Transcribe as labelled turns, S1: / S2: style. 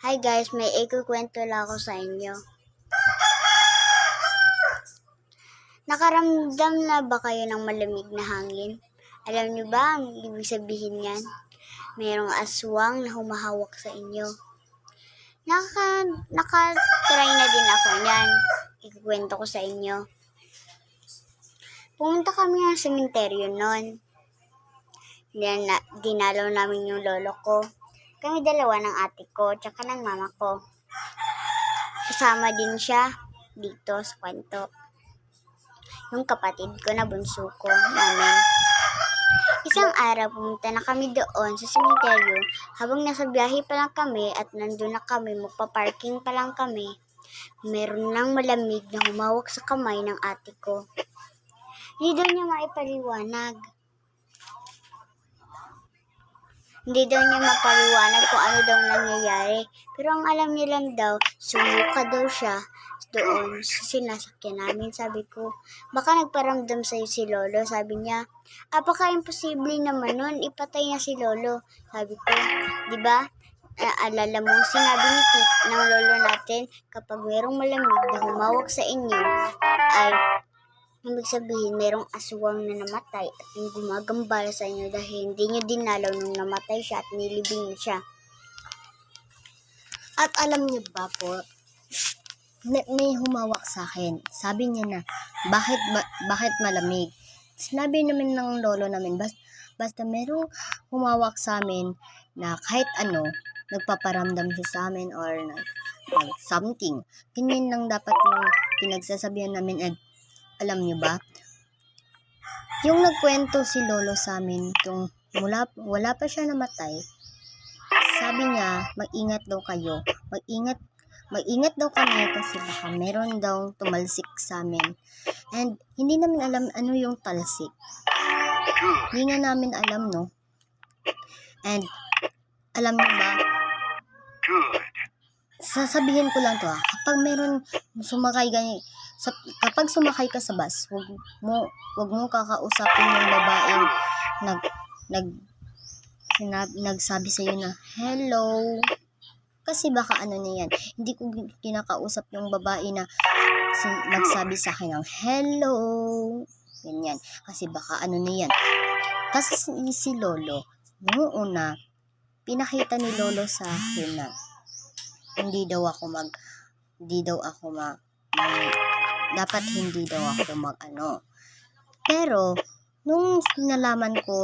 S1: Hi guys, may ikukwento lang ako sa inyo. Nakaramdam na ba kayo ng malamig na hangin? Alam niyo ba ang ibig sabihin niyan? Mayroong aswang na humahawak sa inyo. Nakatry na din ako niyan. Ikukwento ko sa inyo. Pumunta kami ng sementeryo noon. Dinalaw namin yung lolo ko. Kami dalawa ng ate ko, tsaka ng mama ko. Kasama din siya dito sa kwento. Yung kapatid ko na bunso ko namin. Isang araw pumunta na kami doon sa sementeryo. Habang nasa biyahe pa lang kami at nandun na kami, magpa-parking pa lang kami, meron nang malamig na humawak sa kamay ng ate ko. Hindi daw niya maipaliwanag. Hindi daw niya mapaliwanag kung ano daw nangyayari. Pero ang alam niya lang daw, sumuka daw siya doon sa sinasakyan namin. Sabi ko, baka nagparamdam sa'yo si Lolo. Sabi niya, apaka-imposible naman nun, ipatay na si Lolo. Sabi ko, di ba? Alala mo, sinabi ni ng lolo natin, kapag merong malamig na humawak sa inyo, ay ibig sabihin, merong aswang na namatay at yung gumagambala sa inyo dahil hindi nyo dinalaw nung namatay siya at nilibing siya.
S2: At alam niyo ba po, may humawak sa akin. Sabi niya na, bakit malamig? Sinabi namin ng lolo namin, basta merong humawak sa amin na kahit ano, nagpaparamdam siya sa amin or something. Ganyan lang dapat yung pinagsasabihan namin. And alam niyo ba, yung nagkwento si lolo sa amin, wala pa siya namatay, sabi niya, mag-ingat daw kayo. Mag-ingat daw kami kasi baka meron daw tumalsik sa amin. And hindi namin alam ano yung talsik. Hindi nga namin alam, no? And alam niyo ba, sasabihin ko lang to kapag meron kapag sumakay ka sa bus, wag mo kakausapin yung babaeng nagsabi sa iyo na hello, kasi baka ano niyan. Hindi ko kinakausap yung babae na nagsabi sa akin ng hello, ganyan, kasi baka ano niyan. Kasi si lolo noong una, pinakita ni lolo sa akin na dapat hindi daw ako mag ano. Pero nung nalaman ko